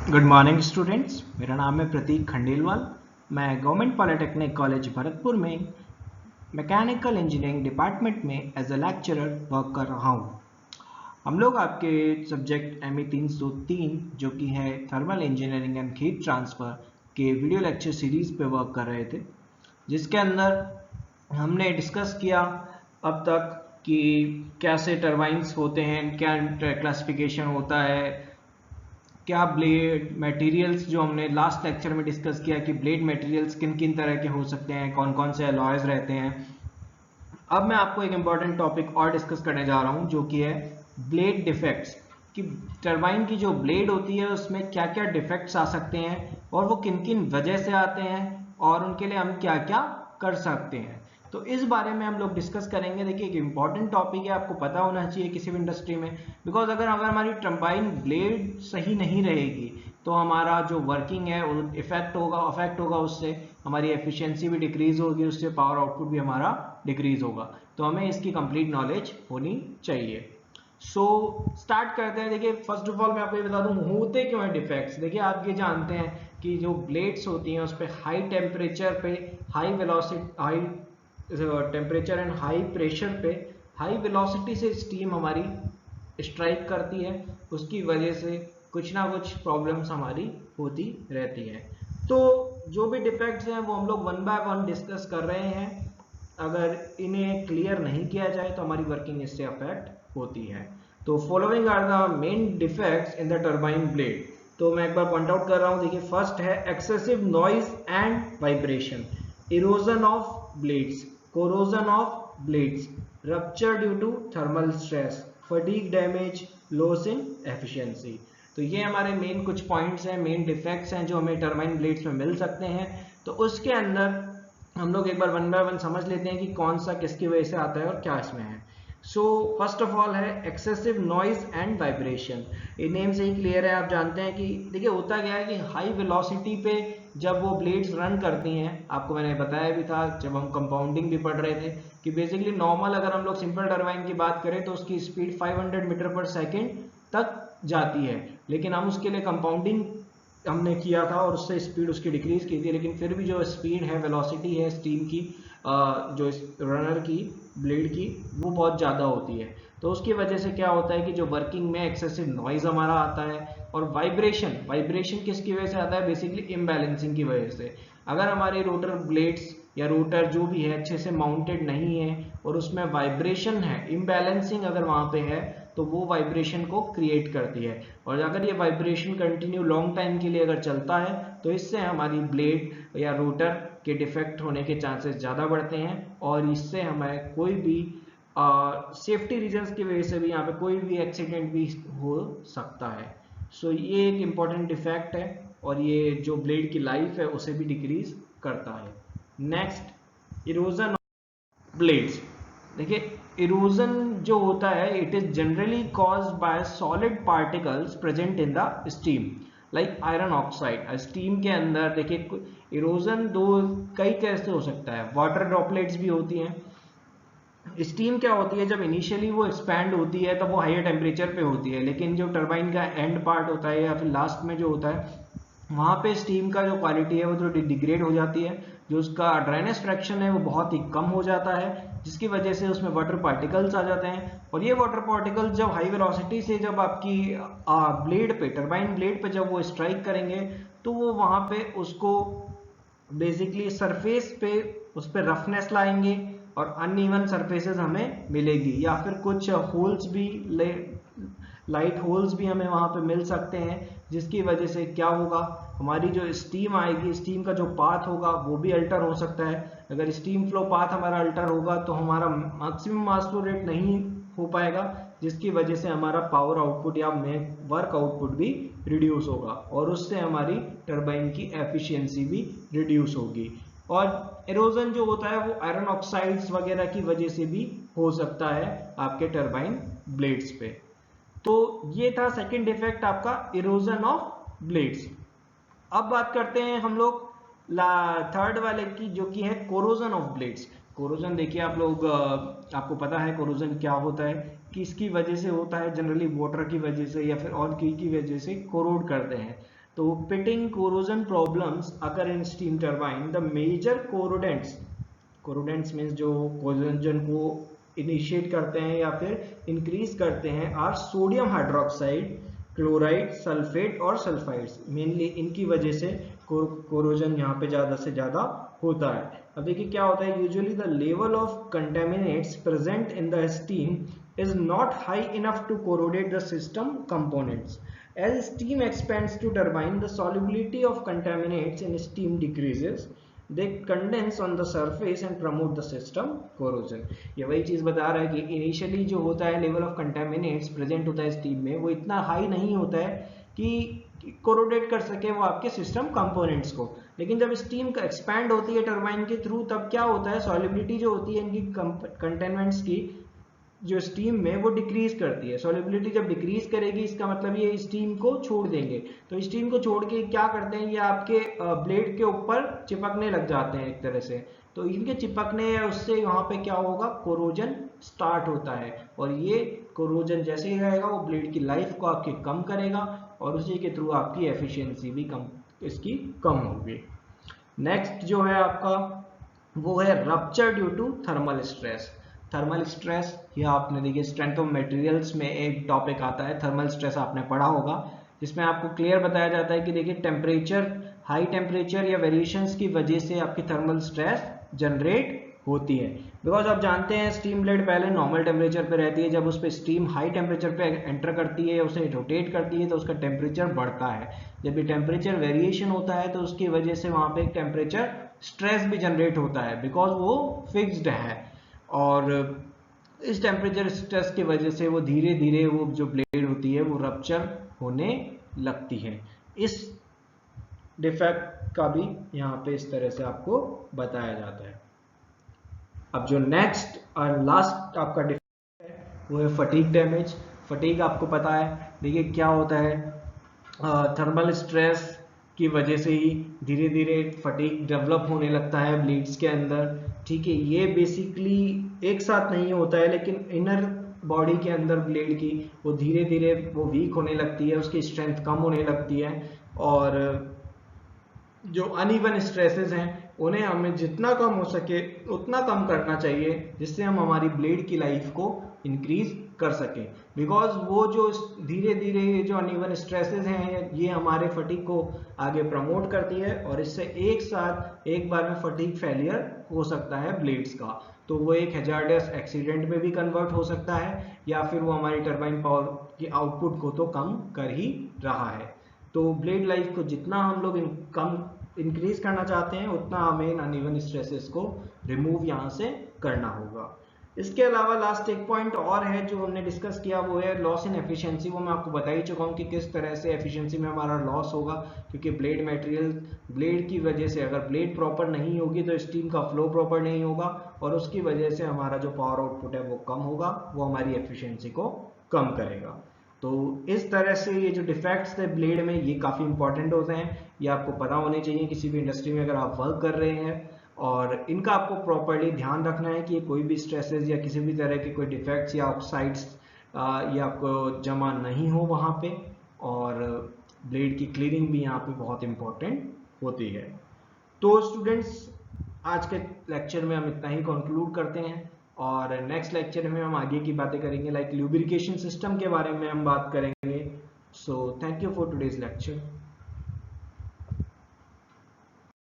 Good morning students. मेरा नाम है प्रतीक खंडेलवाल। मैं गवर्नमेंट पॉलिटेक्निक कॉलेज भरतपुर में मैकेनिकल इंजीनियरिंग डिपार्टमेंट में एज अ लेक्चरर वर्क कर रहा हूँ। हम लोग आपके सब्जेक्ट ME 303 जो कि है thermal engineering and heat transfer के वीडियो लेक्चर सीरीज़ पे वर्क कर रहे थे, जिसके अंदर हमने डिस्कस किया अब तक कि कैसे टरबाइंस होते हैं, क्या क्लासिफिकेशन होता है, क्या ब्लेड मटेरियल्स जो हमने लास्ट लेक्चर में डिस्कस किया कि ब्लेड मटेरियल्स किन किन तरह के हो सकते हैं, कौन कौन से अलॉयज रहते हैं। अब मैं आपको एक इम्पॉर्टेंट टॉपिक और डिस्कस करने जा रहा हूं जो कि है ब्लेड डिफेक्ट्स, कि टरबाइन की जो ब्लेड होती है उसमें क्या क्या डिफेक्ट्स आ सकते हैं और वो किन किन वजह से आते हैं और उनके लिए हम क्या क्या कर सकते हैं। तो इस बारे में हम लोग डिस्कस करेंगे। देखिए, एक इम्पॉर्टेंट टॉपिक है, आपको पता होना चाहिए किसी भी इंडस्ट्री में, बिकॉज अगर हमारी टरबाइन ब्लेड सही नहीं रहेगी तो हमारा जो वर्किंग है वो अफेक्ट होगा, उससे हमारी एफिशिएंसी भी डिक्रीज होगी, उससे पावर आउटपुट भी हमारा डिक्रीज होगा। तो हमें इसकी कंप्लीट नॉलेज होनी चाहिए। स्टार्ट करते हैं। देखिए, फर्स्ट ऑफ ऑल मैं आपको ये बता दूं होते क्यों हैं डिफेक्ट्स। देखिए, आप ये जानते हैं कि जो ब्लेड्स होती हैं उस पर हाई टेम्परेचर पे, high velocity, high temperature and high pressure पे हाई वेलोसिटी से स्टीम हमारी स्ट्राइक करती है, उसकी वजह से कुछ ना कुछ प्रॉब्लम्स हमारी होती रहती हैं। तो जो भी डिफेक्ट्स हैं वो हम लोग वन बाय वन डिस्कस कर रहे हैं। अगर इन्हें क्लियर नहीं किया जाए तो हमारी वर्किंग इससे अफेक्ट होती है। तो following are the main defects in the turbine blade. तो मैं एक बार पॉइंट आउट कर रहा हूं। देखिए, फर्स्ट है excessive noise and vibration, erosion of blades, corrosion of blades, rupture due to thermal stress, fatigue damage, loss in efficiency. तो ये हमारे मेन कुछ पॉइंट्स हैं, मेन डिफेक्ट्स हैं जो हमें टरबाइन ब्लेड्स में मिल सकते हैं। तो उसके अंदर हम लोग एक बार वन बाय वन समझ लेते हैं कि कौन सा किसकी वजह से आता है और क्या इसमें है। फर्स्ट ऑफ ऑल है एक्सेसिव नॉइज एंड वाइब्रेशन। ये नेम से ही क्लियर है, आप जानते हैं कि देखिए होता क्या है कि हाई वेलोसिटी पे जब वो ब्लेड्स रन करती हैं, आपको मैंने बताया भी था जब हम कंपाउंडिंग भी पढ़ रहे थे कि बेसिकली नॉर्मल अगर हम लोग सिंपल टरबाइन की बात करें तो उसकी स्पीड 500 मीटर पर सेकेंड तक जाती है, लेकिन हम उसके लिए कंपाउंडिंग हमने किया था और उससे स्पीड उसकी डिक्रीज की थी, लेकिन फिर भी जो स्पीड है, वेलोसिटी है स्टीम की, जो रनर की ब्लेड की, वो बहुत ज़्यादा होती है। तो उसकी वजह से क्या होता है कि जो वर्किंग में एक्सेसिव नॉइज हमारा आता है। और वाइब्रेशन किसकी वजह से आता है? बेसिकली इम्बैलेंसिंग की वजह से। अगर हमारे रोटर ब्लेड्स या रोटर जो भी है अच्छे से माउंटेड नहीं है और उसमें वाइब्रेशन है, इम्बैलेंसिंग अगर वहाँ पे है, तो वो वाइब्रेशन को क्रिएट करती है। और अगर ये वाइब्रेशन कंटिन्यू लॉन्ग टाइम के लिए अगर चलता है तो इससे हमारी ब्लेड या रोटर के डिफेक्ट होने के चांसेस ज़्यादा बढ़ते हैं और इससे हमें कोई भी सेफ्टी रीजंस की वजह से भी यहाँ पे कोई भी एक्सीडेंट भी हो सकता है। ये एक इम्पॉर्टेंट डिफेक्ट है और ये जो ब्लेड की लाइफ है उसे भी डिक्रीज करता है। Next, erosion blades. देखिए, इरोजन जो होता है it is generally caused by solid particles present in the steam like iron oxide. Steam के अंदर देखिए इरोजन दो कई कैसे हो सकता है, वाटर ड्रॉपलेट्स भी होती हैं। स्टीम क्या होती है, जब इनिशियली वो एक्सपैंड होती है तब वो हायर टेम्परेचर पे होती है, लेकिन जो टरबाइन का एंड पार्ट होता है या फिर लास्ट में जो होता है वहाँ पे स्टीम का जो क्वालिटी है वो थोड़ी डिग्रेड हो जाती है, जो उसका ड्राइनेस फ्रैक्शन है वो बहुत ही कम हो जाता है, जिसकी वजह से उसमें वाटर पार्टिकल्स आ जाते हैं। और ये वाटर पार्टिकल्स जब हाई वेलोसिटी से जब आपकी ब्लेड पे, टरबाइन ब्लेड पे जब वो स्ट्राइक करेंगे तो वो वहाँ पे उसको बेसिकली सरफेस पे उस पर रफनेस लाएंगे और अनइवन सरफेसेस हमें मिलेगी, या फिर कुछ होल्स भी, लाइट होल्स भी हमें वहां पे मिल सकते हैं, जिसकी वजह से क्या होगा, हमारी जो स्टीम आएगी, स्टीम का जो पाथ होगा वो भी अल्टर हो सकता है। अगर स्टीम फ्लो पाथ हमारा अल्टर होगा तो हमारा मैक्सिमम मास फ्लो रेट नहीं हो पाएगा, जिसकी वजह से हमारा पावर आउटपुट या वर्क आउटपुट भी रिड्यूस होगा और उससे हमारी टरबाइन की एफिशिएंसी भी रिड्यूस होगी। और एरोजन जो होता है वो आयरन ऑक्साइड्स वगैरह की वजह से भी हो सकता है आपके टरबाइन ब्लेड्स पे। तो ये था सेकंड डिफेक्ट आपका, इरोजन ऑफ ब्लेड्स। अब बात करते हैं हम लोग थर्ड वाले की, जो कि है कोरोजन ऑफ ब्लेड्स। कोरोजन देखिए आप लोग, आपको पता है कोरोजन क्या होता है, किसकी वजह से होता है, जनरली वाटर की वजह से या फिर और की वजह से कोरोड करते हैं। तो पिटिंग कोरोजन प्रॉब्लम्स अगर in steam turbine the major corrodents means जो कोरोजन को इनिशिएट करते हैं या फिर इंक्रीज करते हैं are sodium hydroxide, chloride, sulphate और सल्फाइड्स। मेनली इनकी वजह से कोरोजन यहाँ पे ज़्यादा से ज़्यादा होता है। अब देखिए क्या होता है, usually the level of contaminants present in the steam is not high enough to corrodate the system components. As steam expands to turbine, the solubility of contaminants in steam decreases. They condense on the surface and promote the system corrosion. ये वही चीज़ बता रहा है कि initially जो होता है level of contaminants present होता है स्टीम में, वो इतना हाई नहीं होता है कि कोरोडेट कर सके वो आपके सिस्टम कंपोनेंट्स को। लेकिन जब स्टीम का एक्सपैंड होती है टरबाइन के थ्रू, तब क्या होता है, सॉलिबिलिटी जो होती है इनकी कंटेनमेंट्स की जो स्टीम में, वो डिक्रीज करती है। सॉलिबिलिटी जब डिक्रीज करेगी इसका मतलब ये स्टीम को छोड़ देंगे। तो स्टीम को छोड़ के क्या करते हैं, ये आपके ब्लेड के ऊपर चिपकने लग जाते हैं एक तरह से। तो इनके चिपकने या उससे वहाँ पे क्या होगा, कोरोजन स्टार्ट होता है। और ये कोरोजन जैसे ही रहेगा वो ब्लेड की लाइफ को आपके कम करेगा और उसी के थ्रू आपकी एफिशिएंसी भी इसकी कम होगी। नेक्स्ट जो है आपका वो है rupture due to thermal stress. Thermal stress, यह आपने देखिए स्ट्रेंथ ऑफ मटेरियल्स में एक टॉपिक आता है थर्मल स्ट्रेस, आपने पढ़ा होगा, जिसमें आपको क्लियर बताया जाता है कि देखिए टेम्परेचर, हाई टेम्परेचर या वेरिएशंस की वजह से आपकी थर्मल स्ट्रेस जनरेट होती है। बिकॉज आप जानते हैं स्टीम ब्लेड पहले नॉर्मल टेम्परेचर पे रहती है, जब उस पर स्टीम हाई टेम्परेचर पे एंटर करती है, उसे रोटेट करती है तो उसका टेम्परेचर बढ़ता है। जब ये टेम्परेचर वेरिएशन होता है तो उसकी वजह से वहाँ पे एक टेम्परेचर स्ट्रेस भी जनरेट होता है, बिकॉज वो फिक्स्ड है। और इस टेम्परेचर स्ट्रेस की वजह से वो धीरे धीरे वो जो ब्लेड होती है वो रप्चर होने लगती है। इस डिफेक्ट का भी यहाँ पे इस तरह से आपको बताया जाता है। अब जो नेक्स्ट और लास्ट आपका डिफेक्ट है वो है फटीग डैमेज। फटीग आपको पता है, देखिए क्या होता है, थर्मल स्ट्रेस की वजह से ही धीरे धीरे फटीग डेवलप होने लगता है ब्लेड्स के अंदर। ठीक है, ये बेसिकली एक साथ नहीं होता है, लेकिन इनर बॉडी के अंदर ब्लेड की वो धीरे धीरे वो वीक होने लगती है, उसकी स्ट्रेंथ कम होने लगती है। और जो अनइवन स्ट्रेसेस हैं उन्हें हमें जितना कम हो सके उतना कम करना चाहिए, जिससे हम हमारी ब्लेड की लाइफ को इंक्रीज कर सकें। बिकॉज वो जो धीरे धीरे ये जो अनइवन स्ट्रेसेस हैं ये हमारे फटीग को आगे प्रमोट करती है और इससे एक साथ एक बार में फटीग फेलियर हो सकता है ब्लेड्स का। तो वो एक हैजार्डस एक्सीडेंट में भी कन्वर्ट हो सकता है, या फिर वो हमारी टरबाइन पावर की आउटपुट को तो कम कर ही रहा है। तो ब्लेड लाइफ को जितना हम लोग कम इंक्रीज करना चाहते हैं उतना हमें अनइवन स्ट्रेसेस को रिमूव यहाँ से करना होगा। इसके अलावा लास्ट एक पॉइंट और है जो हमने डिस्कस किया, वो है लॉस इन एफिशिएंसी। वो मैं आपको बता ही चुका हूँ कि किस तरह से एफिशिएंसी में हमारा लॉस होगा, क्योंकि ब्लेड मटेरियल, ब्लेड की वजह से अगर ब्लेड प्रॉपर नहीं होगी तो स्टीम का फ्लो प्रॉपर नहीं होगा और उसकी वजह से हमारा जो पावर आउटपुट है वो कम होगा, वो हमारी एफिशिएंसी को कम करेगा। तो इस तरह से ये जो डिफेक्ट्स है ब्लेड में ये काफ़ी इंपॉर्टेंट होते हैं, ये आपको पता होने चाहिए किसी भी इंडस्ट्री में अगर आप वर्क कर रहे हैं। और इनका आपको प्रॉपर्ली ध्यान रखना है कि कोई भी स्ट्रेसेस या किसी भी तरह के कोई डिफेक्ट्स या ऑक्साइड्स ये आपको जमा नहीं हो वहाँ पे। और ब्लेड की क्लीनिंग भी यहाँ पे बहुत इंपॉर्टेंट होती है। तो स्टूडेंट्स, आज के लेक्चर में हम इतना ही कंक्लूड करते हैं और नेक्स्ट लेक्चर में हम आगे की बातें करेंगे, लाइक ल्यूब्रिकेशन सिस्टम के बारे में हम बात करेंगे। So thank you for today's lecture.